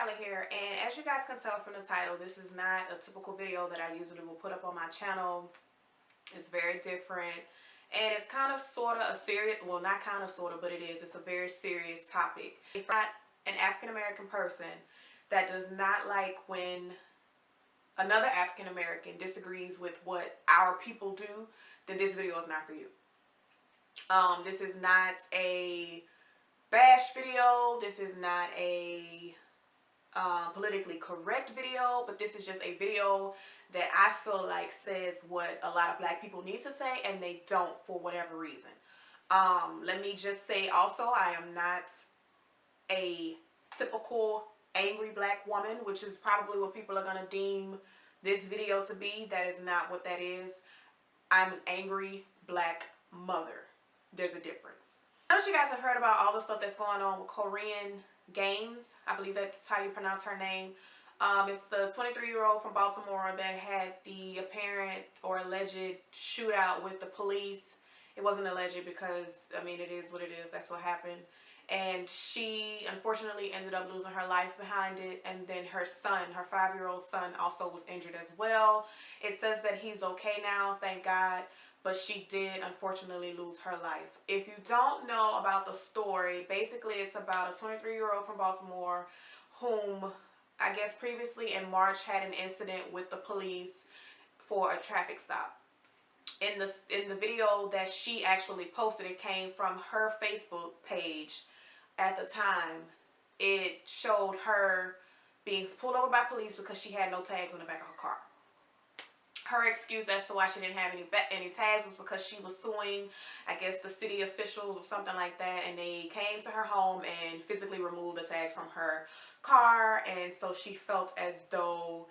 Carla here, and as you guys can tell from the title, this is not a typical video that I usually will put up on my channel. It's very different, and it's kind of sort of a serious, well, not kind of sort of, but it is. It's a very serious topic. If you're not an African American person that does not like when another African American disagrees with what our people do, then this video is not for you. This is not a bash video. This is not a politically correct video, but this is just a video that I feel like says what a lot of black people need to say, and they don't for whatever reason. Let me just say also, I am not a typical angry black woman, which is probably what people are going to deem this video to be. That is not what that is. I'm an angry black mother. There's a difference. I know you guys have heard about all the stuff that's going on with Korryn Gaines. I believe that's how you pronounce her name. It's the 23-year-old from Baltimore that had the apparent or alleged shootout with the police. It wasn't alleged because, I mean, it is what it is. That's what happened. And she unfortunately ended up losing her life behind it. And then her son, her 5-year-old son, also was injured as well. It says that he's okay now, thank God. But she did unfortunately lose her life. If you don't know about the story, basically it's about a 23-year-old from Baltimore whom I guess previously in March had an incident with the police for a traffic stop. In the video that she actually posted, it came from her Facebook page at the time. It showed her being pulled over by police because she had no tags on the back of her car. Her excuse as to why she didn't have any tags was because she was suing, I guess, the city officials or something like that, and they came to her home and physically removed the tags from her car, and so she felt as though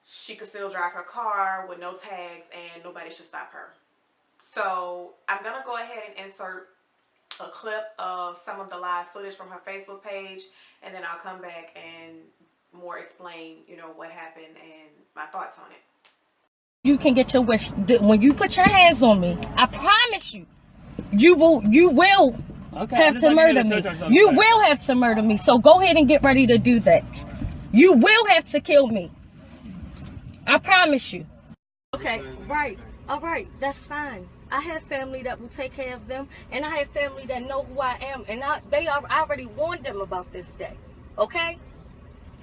she could still drive her car with no tags and nobody should stop her. So I'm going to go ahead and insert a clip of some of the live footage from her Facebook page, and then I'll come back and more explain, you know, what happened and my thoughts on it. You can get your wish. When you put your hands on me, I promise you, you will have to murder me. You will have to murder me. So go ahead and get ready to do that. You will have to kill me. I promise you. Okay, right. All right, that's fine. I have family that will take care of them, and I have family that know who I am, and I already warned them about this day. Okay?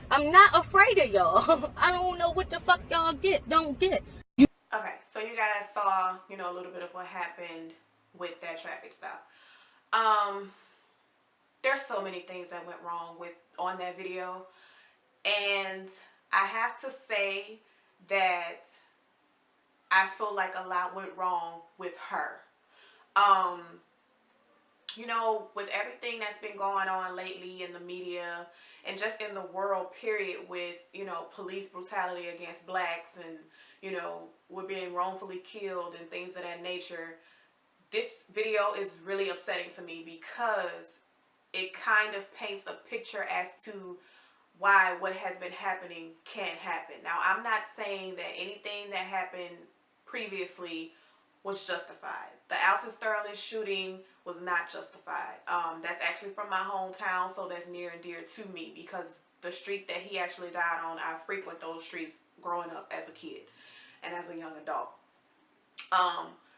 I'm not afraid of y'all. I don't know what the fuck y'all don't get. Okay, so you guys saw, you know, a little bit of what happened with that traffic stop. There's so many things that went wrong on that video, and I have to say that I feel like a lot went wrong with her. You know, with everything that's been going on lately in the media and just in the world period with, you know, police brutality against blacks and, you know, we're being wrongfully killed and things of that nature, this video is really upsetting to me because it kind of paints a picture as to why what has been happening can't happen. Now, I'm not saying that anything that happened previously was justified. The Alton Sterling shooting was not justified. That's actually from my hometown, so that's near and dear to me because the street that he actually died on, I frequent those streets growing up as a kid and as a young adult.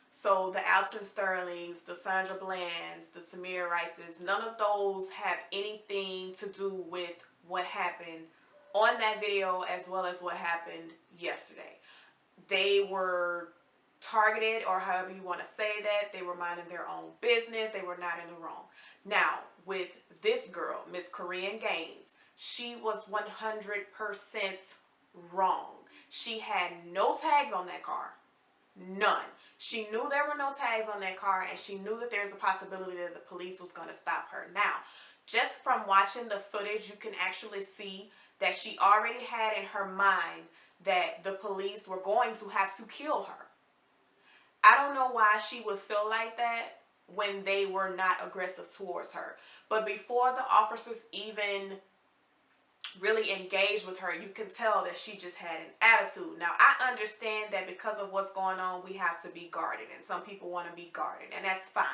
So the Alton Sterlings, the Sandra Blands, the Samir Rices, none of those have anything to do with what happened on that video as well as what happened yesterday. They were targeted, or however you want to say that. They were minding their own business. They were not in the wrong. Now, with this girl, Miss Korryn Gaines, she was 100% wrong. She had no tags on that car. None. She knew there were no tags on that car, and she knew that there's a possibility that the police was going to stop her. Now, just from watching the footage, you can actually see that she already had in her mind that the police were going to have to kill her. I don't know why she would feel like that when they were not aggressive towards her. But before the officers even really engaged with her, you can tell that she just had an attitude. Now, I understand that because of what's going on, we have to be guarded, and some people want to be guarded, and that's fine.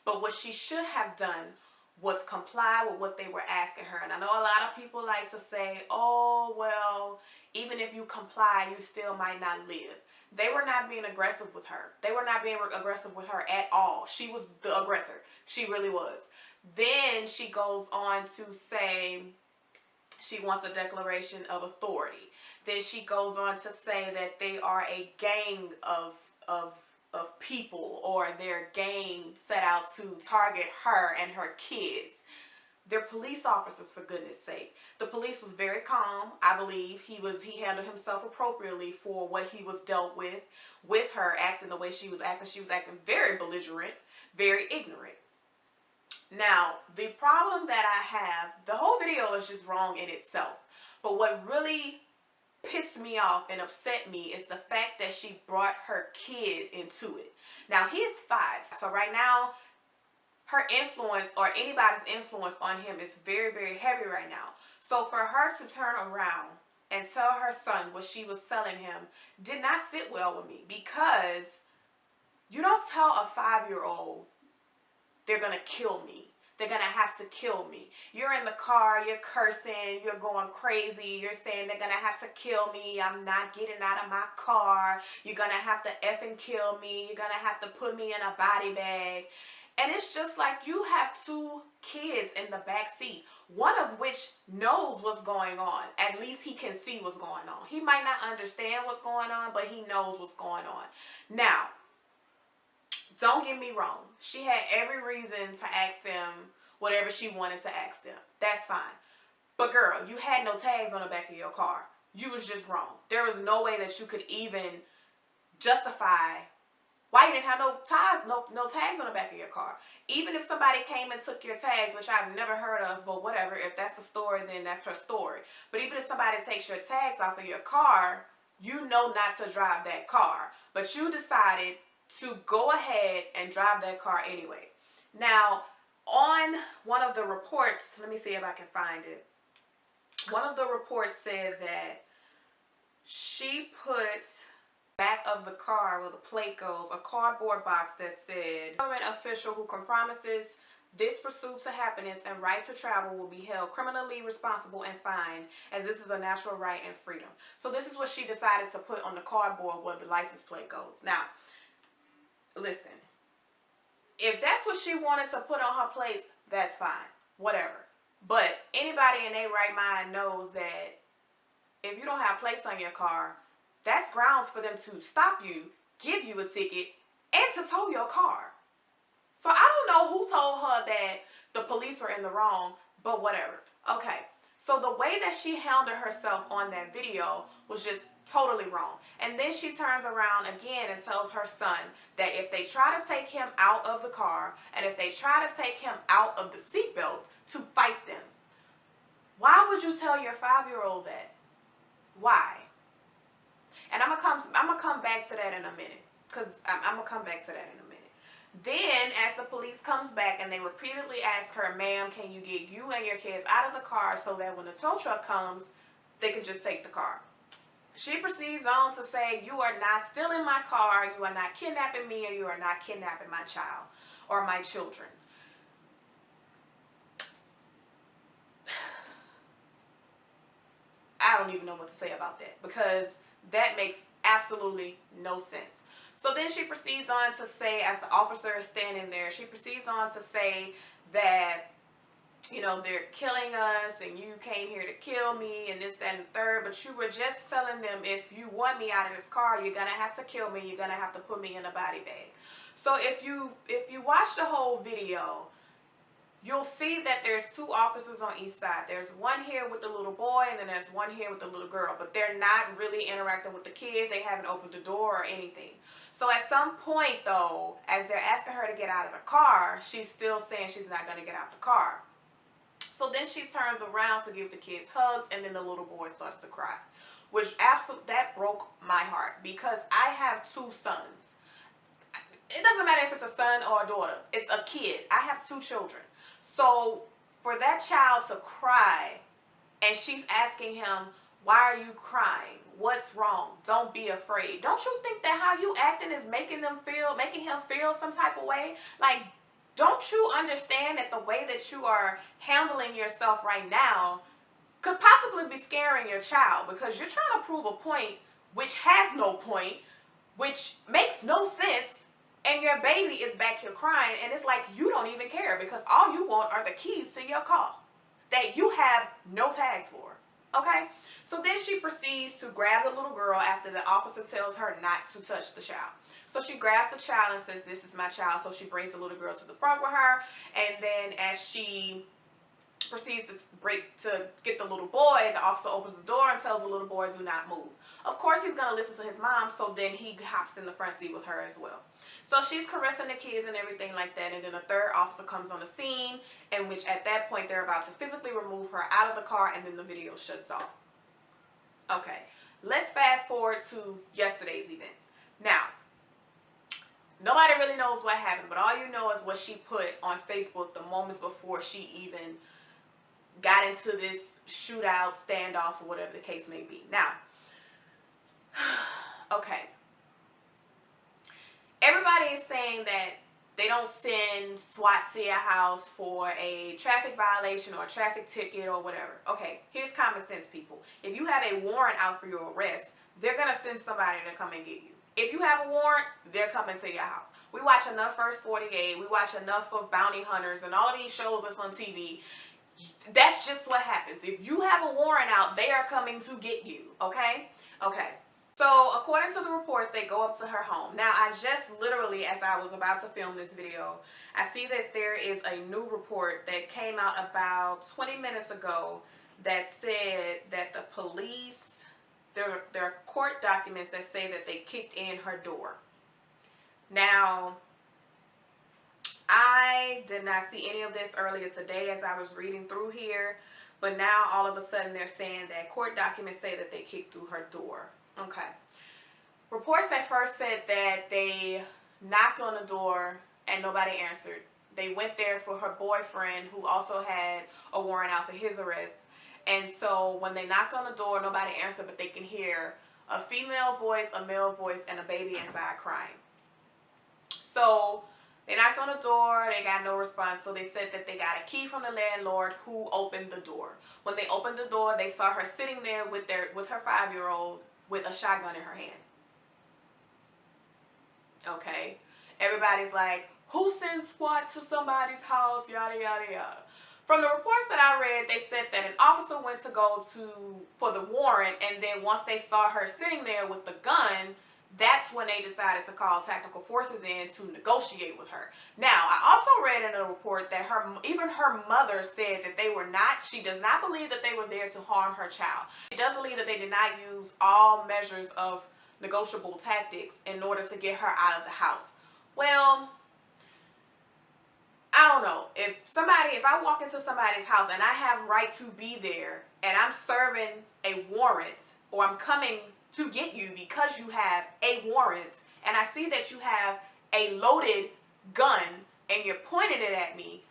But what she should have done was comply with what they were asking her. And I know a lot of people like to say, oh, well, even if you comply, you still might not live. They were not being aggressive with her. They were not being aggressive with her at all. She was the aggressor. She really was. Then she goes on to say she wants a declaration of authority. Then she goes on to say that they are a gang of people, or their gang set out to target her and her kids. They're police officers, for goodness sake. The police was very calm. I believe he handled himself appropriately for what he was dealt with her acting the way she was acting. She was acting very belligerent, very ignorant. Now, the problem that I have, the whole video is just wrong in itself. But what really pissed me off and upset me is the fact that she brought her kid into it. Now, he's 5. So right now, her influence, or anybody's influence on him, is very, very heavy right now. So for her to turn around and tell her son what she was telling him did not sit well with me, because you don't tell a 5-year-old they're going to kill me. They're going to have to kill me. You're in the car, you're cursing, you're going crazy, you're saying they're going to have to kill me, I'm not getting out of my car, you're going to have to effing kill me, you're going to have to put me in a body bag. And it's just like, you have 2 kids in the back seat, one of which knows what's going on. At least he can see what's going on. He might not understand what's going on, but he knows what's going on. Now, don't get me wrong. She had every reason to ask them whatever she wanted to ask them. That's fine. But girl, you had no tags on the back of your car. You was just wrong. There was no way that you could even justify why you didn't have no tags on the back of your car. Even if somebody came and took your tags, which I've never heard of, but whatever. If that's the story, then that's her story. But even if somebody takes your tags off of your car, you know not to drive that car. But you decided to go ahead and drive that car anyway. Now, on one of the reports, let me see if I can find it. One of the reports said that she put back of the car where the plate goes a cardboard box that said, government official who compromises this pursuit to happiness and right to travel will be held criminally responsible and fined, as this is a natural right and freedom. So this is what she decided to put on the cardboard where the license plate goes. Now, listen, if that's what she wanted to put on her plates, that's fine, whatever. But anybody in their right mind knows that if you don't have plates on your car, that's grounds for them to stop you, give you a ticket, and to tow your car. So I don't know who told her that the police were in the wrong, but whatever. Okay, so the way that she handled herself on that video was just totally wrong. And then she turns around again and tells her son that if they try to take him out of the car, and if they try to take him out of the seatbelt, to fight them. Why would you tell your 5-year-old that? Why? And I'm gonna come back to that in a minute, because I'm gonna come back to that in a minute. Then, as the police comes back and they repeatedly ask her, ma'am, can you get you and your kids out of the car so that when the tow truck comes, they can just take the car? She proceeds on to say, you are not stealing my car, you are not kidnapping me, or you are not kidnapping my child or my children. I don't even know what to say about that, because that makes absolutely no sense. So then she proceeds on to say, as the officer is standing there, she proceeds on to say that, you know, they're killing us and you came here to kill me and this, that, and the third, but you were just telling them, if you want me out of this car, you're gonna have to kill me, you're gonna have to put me in a body bag. So if you watch the whole video, you'll see that there's 2 officers on each side. There's one here with the little boy, and then there's one here with the little girl, but they're not really interacting with the kids. They haven't opened the door or anything. So at some point, though, as they're asking her to get out of the car, she's still saying she's not going to get out the car. So then she turns around to give the kids hugs, and then the little boy starts to cry, which that broke my heart, because I have 2 sons. It doesn't matter if it's a son or a daughter. It's a kid. I have 2 children. So for that child to cry, and she's asking him, why are you crying? What's wrong? Don't be afraid. Don't you think that how you acting is making him feel some type of way? Like, Don't you understand that the way that you are handling yourself right now could possibly be scaring your child, because you're trying to prove a point which has no point, which makes no sense, and your baby is back here crying, and it's like you don't even care because all you want are the keys to your car that you have no tags for. Okay? So then she proceeds to grab the little girl after the officer tells her not to touch the child. So she grabs the child and says, "This is my child." So she brings the little girl to the front with her, and then as she proceeds to get the little boy, the officer opens the door and tells the little boy, "Do not move." Of course, he's going to listen to his mom, so then he hops in the front seat with her as well. So she's caressing the kids and everything like that, and then the third officer comes on the scene, in which at that point they're about to physically remove her out of the car, and then the video shuts off. Okay, let's fast forward to yesterday's events. Now, nobody really knows what happened, but all you know is what she put on Facebook the moments before she even got into this shootout, standoff, or whatever the case may be. Now, okay. Everybody is saying that they don't send SWAT to your house for a traffic violation or a traffic ticket or whatever. Okay, here's common sense, people. If you have a warrant out for your arrest, they're going to send somebody to come and get you. If you have a warrant, they're coming to your house. We watch enough First 48. We watch enough of Bounty Hunters and all of these shows that's on TV. That's just what happens. If you have a warrant out, they are coming to get you, okay? Okay. So, according to the reports, they go up to her home. Now, I just literally, as I was about to film this video, I see that there is a new report that came out about 20 minutes ago that said that the police, there are court documents that say that they kicked in her door. Now, I did not see any of this earlier today as I was reading through here, but now all of a sudden they're saying that court documents say that they kicked through her door. Okay. Reports at first said that they knocked on the door and nobody answered. They went there for her boyfriend, who also had a warrant out for his arrest. And so when they knocked on the door, nobody answered, but they can hear a female voice, a male voice, and a baby inside crying. So they knocked on the door, they got no response, so they said that they got a key from the landlord, who opened the door. When they opened the door, they saw her sitting there with her 5-year-old with a shotgun in her hand. Okay. Everybody's like, who sends SWAT to somebody's house, yada, yada, yada. From the reports that I read, they said that an officer went to go for the warrant, and then once they saw her sitting there with the gun, that's when they decided to call tactical forces in to negotiate with her. Now, I also read in a report that even her mother said that she does not believe that they were there to harm her child. She does believe that they did not use all measures of negotiable tactics in order to get her out of the house. Well, I don't know. If I walk into somebody's house and I have right to be there, and I'm serving a warrant, or I'm coming to get you because you have a warrant, and I see that you have a loaded gun and you're pointing it at me,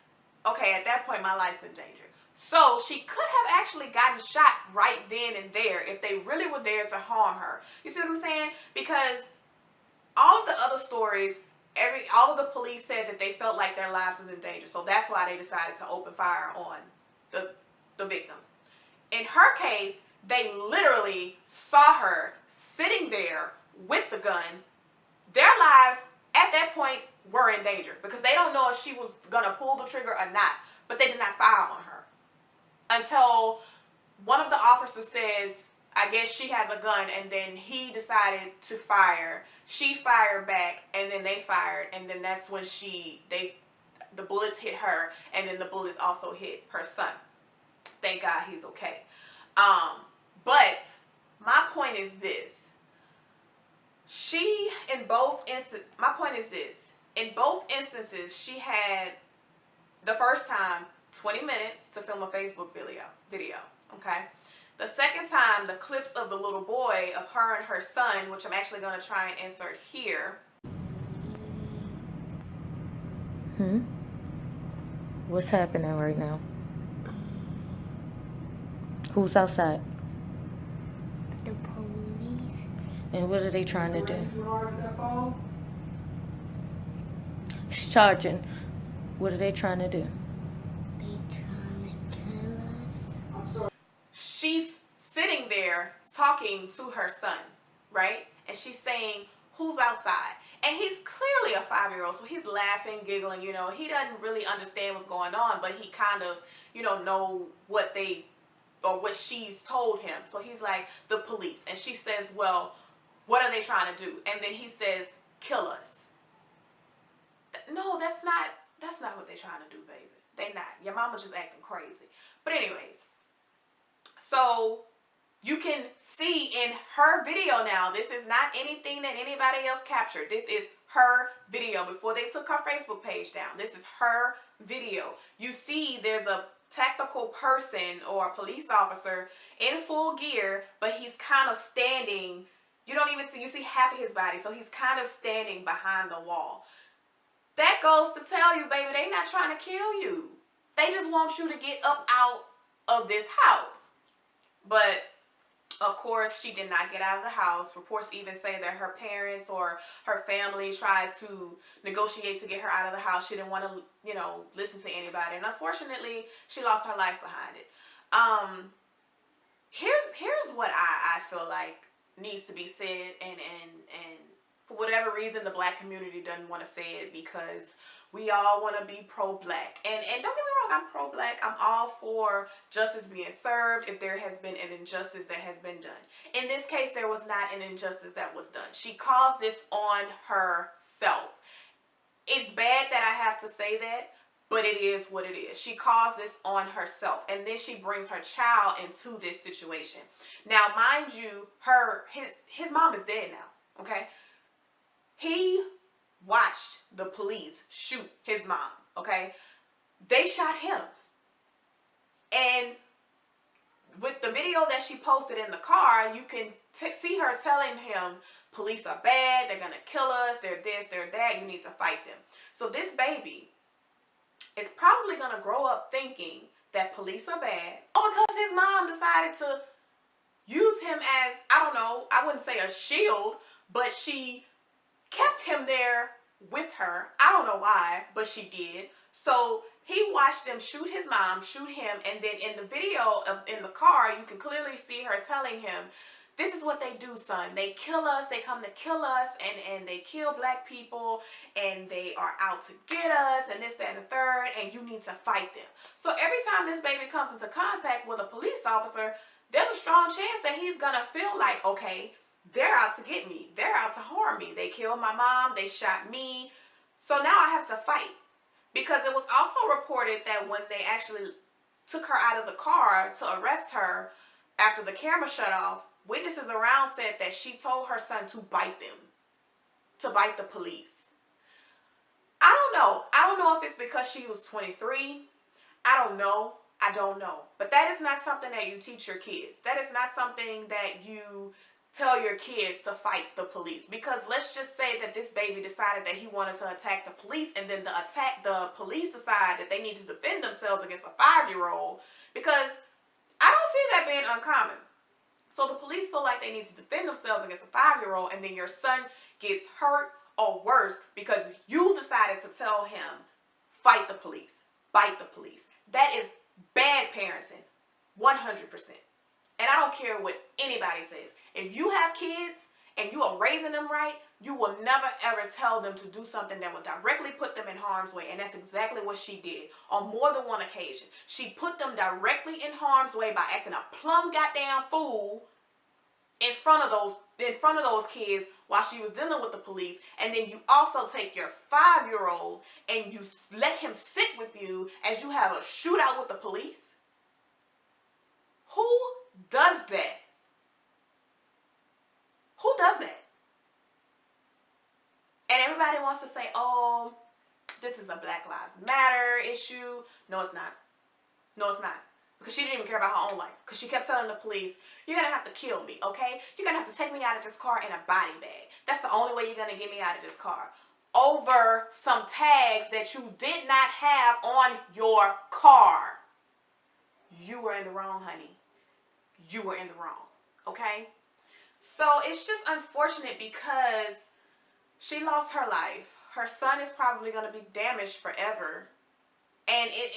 okay, at that point my life's in danger. So she could have actually gotten shot right then and there if they really were there to harm her. You see what I'm saying? Because all of the other stories, all of the police said that they felt like their lives was in danger. So that's why they decided to open fire on the victim. In her case, they literally saw her sitting there with the gun. Their lives at that point were in danger because they don't know if she was going to pull the trigger or not. But they did not fire on her until one of the officers says, I guess she has a gun, and then he decided to fire. She fired back, and then they fired, and then that's when the bullets hit her, and then the bullets also hit her son. Thank God he's okay. But my point is this. My point is this. In both instances, she had, the first time, 20 minutes to film a Facebook video, okay? The second time, the clips of the little boy, of her and her son, which I'm actually going to try and insert here. What's happening right now? Who's outside? The police. And what are they trying to do? It's charging. What are they trying to do? They trying to kill us. She's sitting there talking to her son, right? And she's saying, who's outside? And he's clearly a 5-year-old, so he's laughing, giggling, you know. He doesn't really understand what's going on, but he kind of, you know what they, or what she's told him. So he's like, the police. And she says, well, what are they trying to do? And then he says, kill us. No, that's not what they're trying to do, baby. They not. Your mama just acting crazy. But anyways, so you can see in her video now, this is not anything that anybody else captured. This is her video before they took her Facebook page down. This is her video. You see there's a tactical person or a police officer in full gear, but he's kind of standing. You don't even see, you see half of his body. So he's kind of standing behind the wall. That goes to tell you, baby, they not trying to kill you. They just want you to get up out of this house. But of course, she did not get out of the house. Reports even say that her parents or her family tried to negotiate to get her out of the house. She didn't want to, you know, listen to anybody. And unfortunately, she lost her life behind it. Here's what I feel like needs to be said. And for whatever reason, the black community doesn't want to say it because we all want to be pro-black. And don't get me wrong, I'm pro-black. I'm all for justice being served if there has been an injustice that has been done. In this case, there was not an injustice that was done. She caused this on herself. It's bad that I have to say that, but it is what it is. She caused this on herself. And then she brings her child into this situation. Now, mind you, his mom is dead now, okay? He watched the police shoot his mom, okay? They shot him. And with the video that she posted in the car, you can see her telling him, police are bad, they're gonna kill us, they're this, they're that, you need to fight them. So this baby is probably gonna grow up thinking that police are bad, or because his mom decided to use him as, I don't know, I wouldn't say a shield, but she kept him there with her. I don't know why, but she did. So he watched them shoot his mom, shoot him, and then in the video in the car, you can clearly see her telling him, this is what they do, son. They kill us, they come to kill us, and they kill black people, and they are out to get us, and this, that, and the third, and you need to fight them. So every time this baby comes into contact with a police officer, there's a strong chance that he's gonna feel like, okay, they're out to get me. They're out to harm me. They killed my mom. They shot me. So now I have to fight. Because it was also reported that when they actually took her out of the car to arrest her after the camera shut off, witnesses around said that she told her son to bite them. To bite the police. I don't know. I don't know if it's because she was 23. I don't know. I don't know. But that is not something that you teach your kids. That is not something that you tell your kids to fight the police. Because let's just say that this baby decided that he wanted to attack the police, and then the police decide that they need to defend themselves against a 5-year-old, because I don't see that being uncommon. So the police feel like they need to defend themselves against a 5-year-old, and then your son gets hurt or worse because you decided to tell him, fight the police, bite the police. That is bad parenting, 100%. And I don't care what anybody says. If you have kids and you are raising them right, you will never ever tell them to do something that will directly put them in harm's way. And that's exactly what she did on more than one occasion. She put them directly in harm's way by acting a plumb goddamn fool in front of those kids while she was dealing with the police. And then you also take your 5-year-old and you let him sit with you as you have a shootout with the police. Who does that? Who does that? And everybody wants to say, oh, this is a Black Lives Matter issue. No, it's not. No, it's not. Because she didn't even care about her own life. Because she kept telling the police, you're going to have to kill me, okay? You're going to have to take me out of this car in a body bag. That's the only way you're going to get me out of this car. Over some tags that you did not have on your car. You were in the wrong, honey. You were in the wrong, okay? So it's just unfortunate because she lost her life. Her son is probably going to be damaged forever And it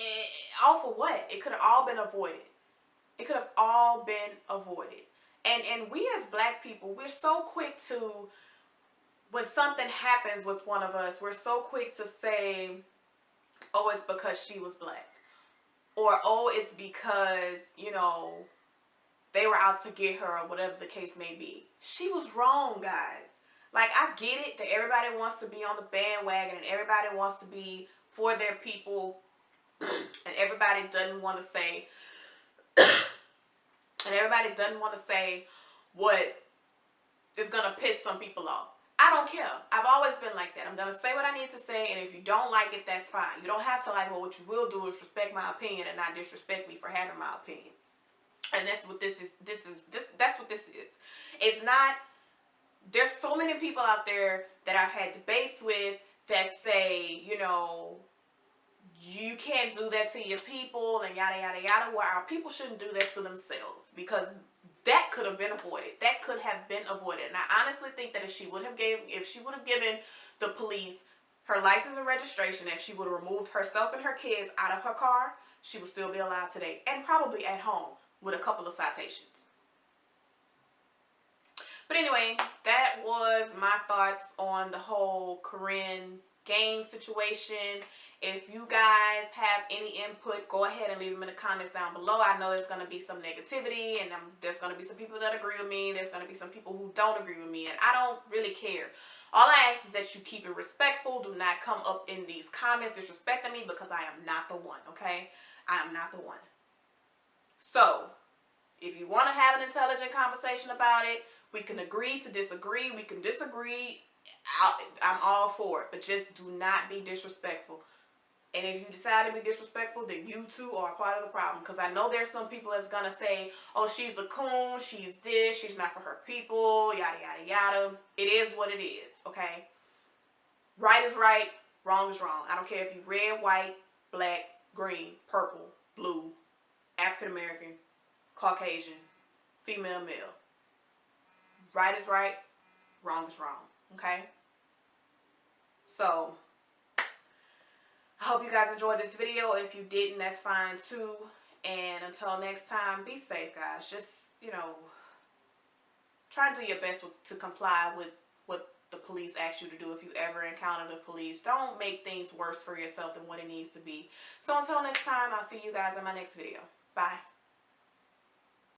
all for what? It could have all been avoided. It could have all been avoided. And we as black people, we're so quick to, when something happens with one of us, we're so quick to say, oh, it's because she was black. Or, oh, it's because, you know, they were out to get her, or whatever the case may be. She was wrong, guys. Like, I get it that everybody wants to be on the bandwagon and everybody wants to be for their people and everybody doesn't want to say what is going to piss some people off. I don't care. I've always been like that. I'm going to say what I need to say, and if you don't like it, that's fine. You don't have to like it. Well, what you will do is respect my opinion and not disrespect me for having my opinion. And that's what this is. That's what this is. It's not, there's so many people out there that I've had debates with that say, you know, you can't do that to your people and yada, yada, yada. Well, our people shouldn't do that to themselves, because that could have been avoided. That could have been avoided. And I honestly think that if she would have given the police her license and registration, if she would have removed herself and her kids out of her car, she would still be alive today and probably at home with a couple of citations. But anyway, that was my thoughts on the whole Korryn Gaines situation. If you guys have any input, go ahead and leave them in the comments down below. I know there's going to be some negativity, and there's going to be some people that agree with me. There's going to be some people who don't agree with me, and I don't really care. All I ask is that you keep it respectful. Do not come up in these comments disrespecting me, because I am not the one, okay? I am not the one. So, if you want to have an intelligent conversation about it, we can agree to disagree. We can disagree. I'm all for it. But just do not be disrespectful. And if you decide to be disrespectful, then you too are a part of the problem. Because I know there's some people that's going to say, oh, she's a coon, she's this, she's not for her people, yada, yada, yada. It is what it is, okay? Right is right, wrong is wrong. I don't care if you're red, white, black, green, purple, blue, African American, Caucasian, female, male. Right is right, wrong is wrong, okay? So, I hope you guys enjoyed this video. If you didn't, that's fine too. And until next time, be safe, guys. Just, you know, try and do your best to comply with what the police ask you to do if you ever encounter the police. Don't make things worse for yourself than what it needs to be. So until next time, I'll see you guys in my next video. Bye.